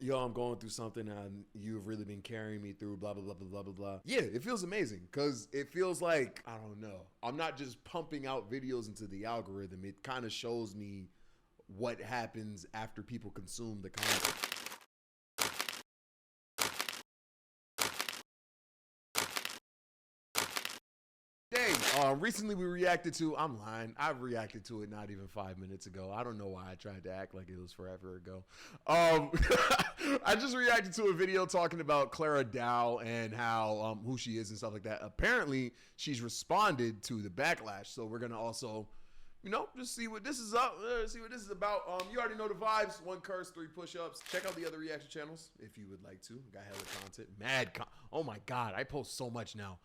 yo, I'm going through something and you've really been carrying me through, blah, blah, blah, blah, blah, blah, blah. Yeah, it feels amazing because it feels like, I don't know, I'm not just pumping out videos into the algorithm. It kind of shows me what happens after people consume the content. Recently we reacted to, I'm lying, I've reacted to it not even 5 minutes ago. I don't know why I tried to act like it was forever ago. I just reacted to a video talking about Clara Dao and how, who she is and stuff like that. Apparently, she's responded to the backlash. So we're going to also, you know, just see what this is up, see what this is about. You already know the vibes. 1 curse, 3 push-ups. Check out the other reaction channels if you would like to. Got hella content. Oh my God, I post so much now.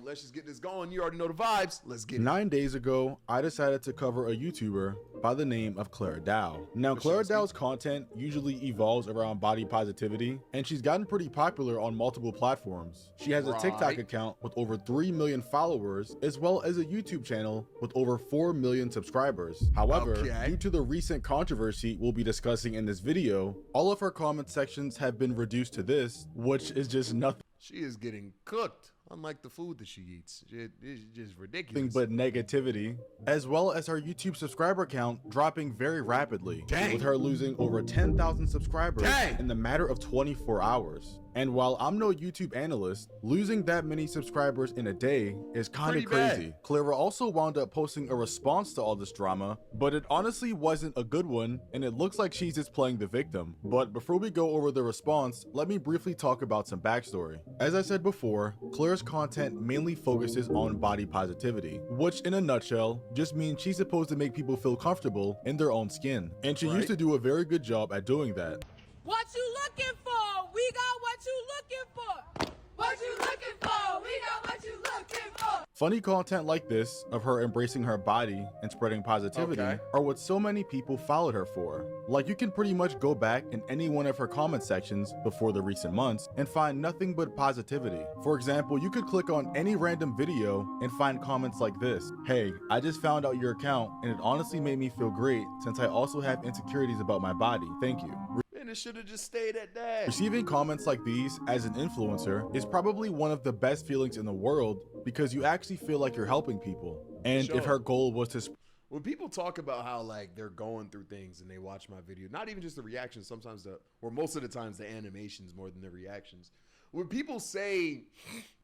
Let's just get this going. You already know the vibes. Let's get it. 9 days ago, I decided to cover a YouTuber by the name of Clara Dao. Now, Clara Dao's content usually evolves around body positivity, and she's gotten pretty popular on multiple platforms. She has a TikTok account with over 3 million followers, as well as a YouTube channel with over 4 million subscribers. However, due to the recent controversy we'll be discussing in this video, all of her comment sections have been reduced to this, which is just nothing. She is getting cooked, unlike the food that she eats. It's just ridiculous. But negativity, as well as her YouTube subscriber count dropping very rapidly, with her losing over 10,000 subscribers in the matter of 24 hours. And while I'm no YouTube analyst, losing that many subscribers in a day is kind of crazy. Clara also wound up posting a response to all this drama, but it honestly wasn't a good one, and it looks like she's just playing the victim. But before we go over the response, let me briefly talk about some backstory. As I said before, Clara's content mainly focuses on body positivity, which in a nutshell just means she's supposed to make people feel comfortable in their own skin. And she used to do a very good job at doing that. What you looking for? We got what you looking for. What you looking for? We got what you looking for. Funny content like this, of her embracing her body and spreading positivity, are what so many people followed her for. Like, you can pretty much go back in any one of her comment sections before the recent months and find nothing but positivity. For example, you could click on any random video and find comments like this: "Hey, I just found out your account and it honestly made me feel great since I also have insecurities about my body. Thank you." And it should have just stayed at that. Receiving comments like these as an influencer is probably one of the best feelings in the world because you actually feel like you're helping people. And if her goal was to when people talk about how like they're going through things and they watch my video, not even just the reactions, sometimes or most of the times the animations more than the reactions. When people say,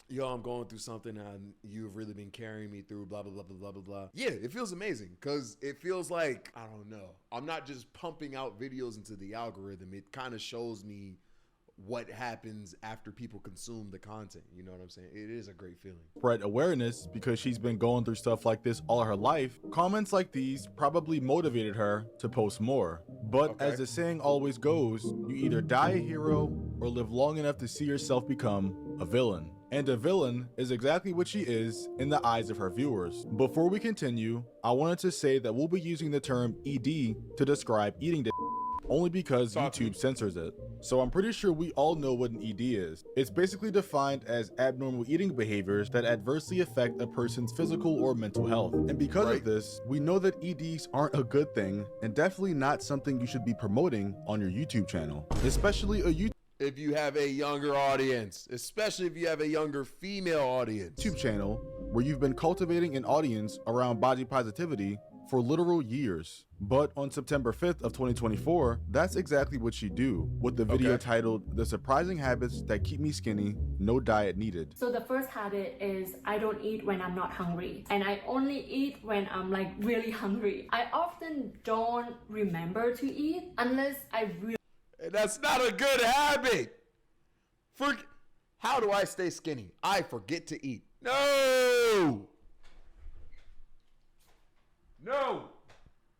yo, I'm going through something and you've really been carrying me through, blah, blah, blah, blah, blah, blah, blah. Yeah, it feels amazing because it feels like, I don't know, I'm not just pumping out videos into the algorithm. It kind of shows me what happens after people consume the content. You know what I'm saying? It is a great feeling. Spread awareness because she's been going through stuff like this all her life. Comments like these probably motivated her to post more. But as the saying always goes, you either die a hero or live long enough to see yourself become a villain. And a villain is exactly what she is in the eyes of her viewers. Before we continue, I wanted to say that we'll be using the term ED to describe eating only because YouTube censors it. So I'm pretty sure we all know what an ED is. It's basically defined as abnormal eating behaviors that adversely affect a person's physical or mental health. And because of this, we know that EDs aren't a good thing and definitely not something you should be promoting on your YouTube channel, especially if you have a younger audience, especially if you have a younger female audience. YouTube channel where you've been cultivating an audience around body positivity for literal years. But on September 5th of 2024, that's exactly what you do with the video titled "The Surprising Habits That Keep Me Skinny, No Diet Needed." So the first habit is I don't eat when I'm not hungry, and I only eat when I'm like really hungry. I often don't remember to eat unless I really. That's not a good habit. How do I stay skinny? I forget to eat. No.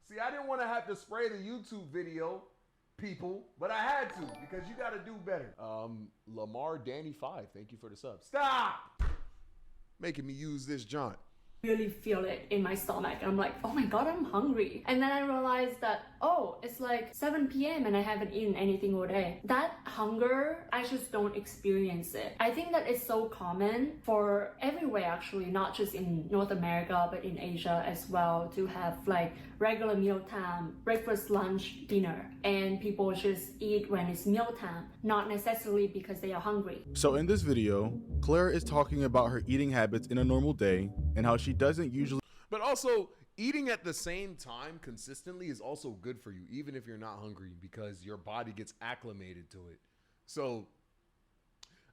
See, I didn't want to have to spray the YouTube video, people, but I had to because you got to do better. Lamar Danny 5, thank you for the sub. Stop making me use this jaunt. Really feel it in my stomach. I'm like, oh my God, I'm hungry. And then I realized that, oh, it's like 7 p.m. and I haven't eaten anything all day. That hunger, I just don't experience it. I think that it's so common for everywhere actually, not just in North America, but in Asia as well, to have like regular mealtime, breakfast, lunch, dinner, and people just eat when it's mealtime, not necessarily because they are hungry. So in this video, Clara is talking about her eating habits in a normal day and how she doesn't usually. But also, eating at the same time consistently is also good for you, even if you're not hungry, because your body gets acclimated to it. So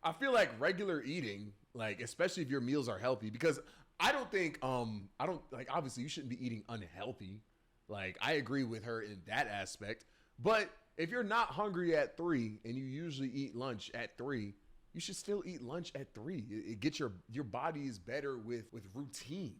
I feel like regular eating, like especially if your meals are healthy, because I don't think obviously you shouldn't be eating unhealthy. Like I agree with her in that aspect. But if you're not hungry at 3 and you usually eat lunch at 3, you should still eat lunch at 3. It gets your body is better with routine.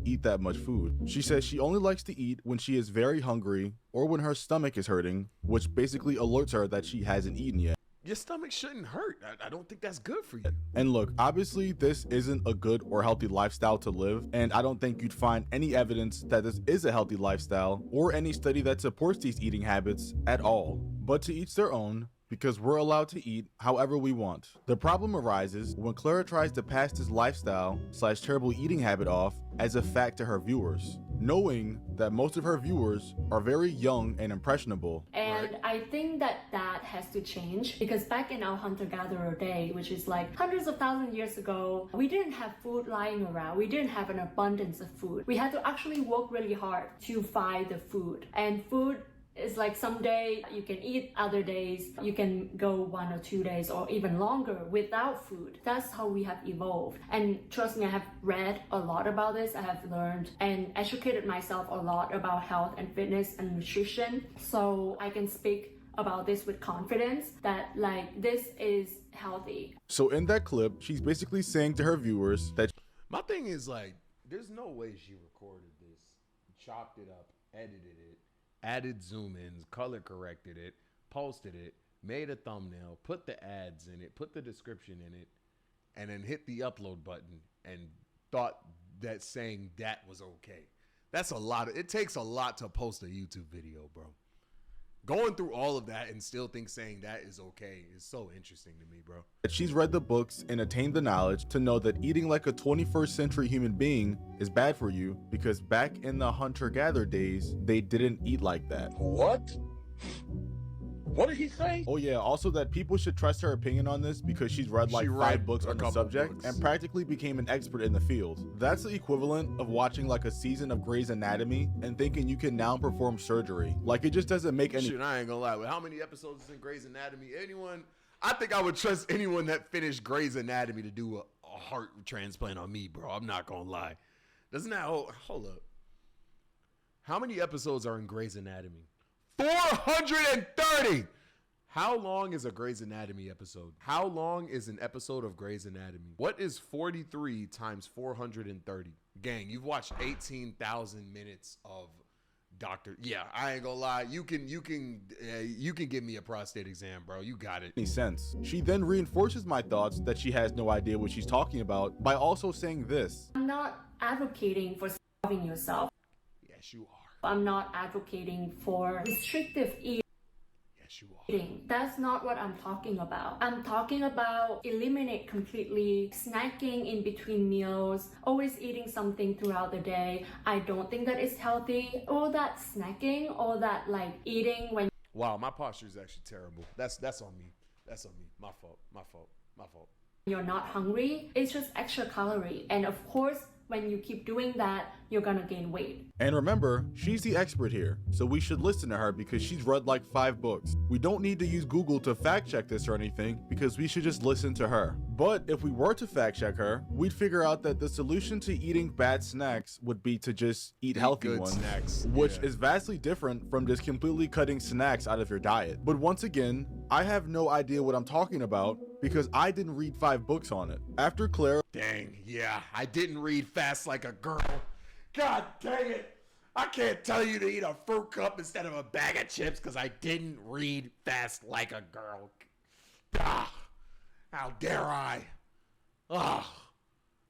Eat that much food. She says she only likes to eat when she is very hungry or when her stomach is hurting, which basically alerts her that she hasn't eaten yet. Your stomach shouldn't hurt. I don't think that's good for you. And look, obviously this isn't a good or healthy lifestyle to live, and I don't think you'd find any evidence that this is a healthy lifestyle or any study that supports these eating habits at all. But to each their own, because we're allowed to eat however we want. The problem arises when Clara tries to pass this lifestyle / terrible eating habit off as a fact to her viewers, knowing that most of her viewers are very young and impressionable. And I think that has to change, because back in our hunter-gatherer day, which is like hundreds of thousands of years ago, we didn't have food lying around. We didn't have an abundance of food. We had to actually work really hard to find the food. And food is like someday you can eat, other days you can go 1 or 2 days or even longer without food. That's how we have evolved. And trust me, I have read a lot about this. I have learned and educated myself a lot about health and fitness and nutrition. So I can speak about this with confidence that like this is healthy. So in that clip, she's basically saying to her viewers that my thing is like, there's no way she recorded this, chopped it up, edited it, added zoom ins, color corrected it, posted it, made a thumbnail, put the ads in it, put the description in it, and then hit the upload button and thought that saying that was okay. That's a lot. It takes a lot to post a YouTube video, bro. Going through all of that and still think saying that is okay is so interesting to me, bro. she's read the books and attained the knowledge to know that eating like a 21st century human being is bad for you, because back in the hunter-gatherer days, they didn't eat like that. What? What did he say? Oh yeah, also that people should trust her opinion on this because she's read like 5 books on the subject and practically became an expert in the field. That's the equivalent of watching like a season of Grey's Anatomy and thinking you can now perform surgery. Like, it just doesn't make any— Shit, I ain't gonna lie. With how many episodes is in Grey's Anatomy? I think I would trust anyone that finished Grey's Anatomy to do a heart transplant on me, bro. I'm not gonna lie. Doesn't that— hold up. How many episodes are in Grey's Anatomy? 430! How long is a Grey's Anatomy episode? How long is an episode of Grey's Anatomy? What is 43 times 430? Gang, you've watched 18,000 minutes of Doctor. Yeah, I ain't gonna lie. You can give me a prostate exam, bro. You got it. Any sense. She then reinforces my thoughts that she has no idea what she's talking about by also saying this. I'm not advocating for starving yourself. Yes, you are. I'm not advocating for restrictive eating. Yes, you are. That's not what I'm talking about. I'm talking about eliminate completely snacking in between meals, always eating something throughout the day. I don't think that is healthy. All that snacking, all that like eating when— Wow, my posture is actually terrible. That's on me. That's on me. My fault. You're not hungry. It's just extra calorie. And of course, when you keep doing that, you're gonna gain weight. And remember, she's the expert here, so we should listen to her because she's read like 5 books. We don't need to use Google to fact check this or anything because we should just listen to her. But if we were to fact check her, we'd figure out that the solution to eating bad snacks would be to just eat healthy good ones, snacks, which is vastly different from just completely cutting snacks out of your diet. But once again, I have no idea what I'm talking about because I didn't read 5 books on it. After Clara— Dang, yeah, I didn't read Fast Like a Girl. God dang it. I can't tell you to eat a fruit cup instead of a bag of chips because I didn't read Fast Like a Girl. Ah, how dare I? Ah,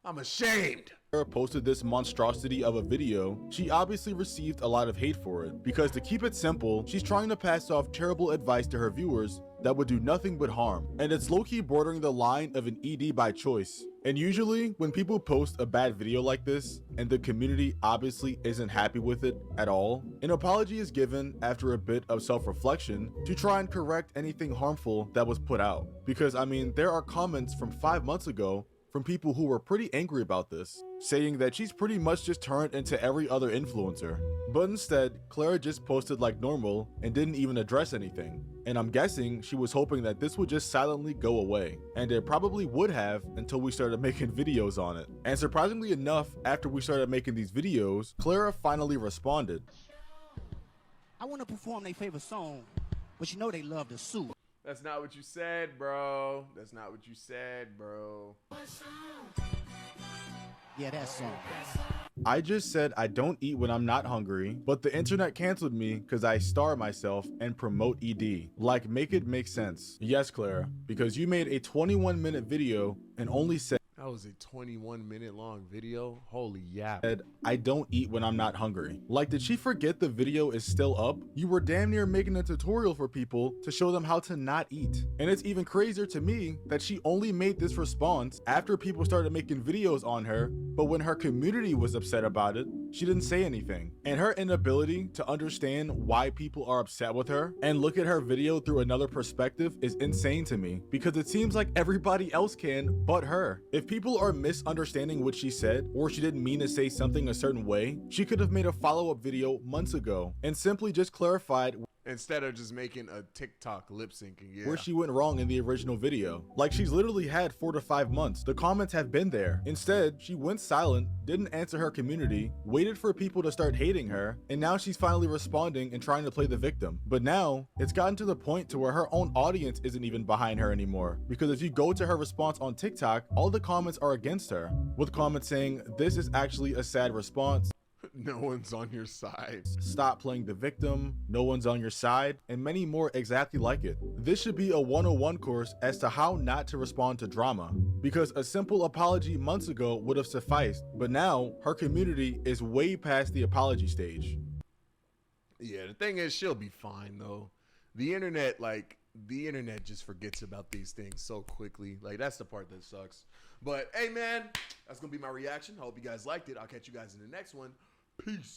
I'm ashamed. Clara posted this monstrosity of a video, she obviously received a lot of hate for it, because to keep it simple, she's trying to pass off terrible advice to her viewers that would do nothing but harm, and it's low-key bordering the line of an ED by choice. And usually, when people post a bad video like this, and the community obviously isn't happy with it at all, an apology is given after a bit of self-reflection to try and correct anything harmful that was put out. Because I mean, there are comments from 5 months ago from people who were pretty angry about this, saying that she's pretty much just turned into every other influencer. But instead, Clara just posted like normal and didn't even address anything. And I'm guessing she was hoping that this would just silently go away. And it probably would have until we started making videos on it. And surprisingly enough, after we started making these videos, Clara finally responded. I want to perform their favorite song, but you know they love to sue. That's not what you said, bro. That's not what you said, bro. Yeah, that song. I just said I don't eat when I'm not hungry, but the internet canceled me because I starve myself and promote ED. Like, make it make sense. Yes, Clara, because you made a 21-minute video and only said That was a 21-minute long video. Holy yap. I don't eat when I'm not hungry. Like, did she forget the video is still up? You were damn near making a tutorial for people to show them how to not eat. And it's even crazier to me that she only made this response after people started making videos on her, but when her community was upset about it, she didn't say anything. And her inability to understand why people are upset with her and look at her video through another perspective is insane to me, because it seems like everybody else can but her. If people are misunderstanding what she said, or she didn't mean to say something a certain way, she could have made a follow-up video months ago and simply just clarified instead of just making a TikTok lip syncing. where she went wrong in the original video. Like, she's literally had 4 to 5 months. The comments have been there. Instead, she went silent, didn't answer her community, waited for people to start hating her, and now she's finally responding and trying to play the victim. But now, it's gotten to the point to where her own audience isn't even behind her anymore. Because if you go to her response on TikTok, all the comments are against her, with comments saying, "This is actually a sad response. No one's on your side. Stop playing the victim. No one's on your side," and many more exactly like it. This should be a 101 course as to how not to respond to drama, because a simple apology months ago would have sufficed, but now her community is way past the apology stage. Yeah, the thing is, she'll be fine though. The internet just forgets about these things so quickly. Like, that's the part that sucks. But hey man, that's gonna be my reaction. I hope you guys liked it. I'll catch you guys in the next one. Peace.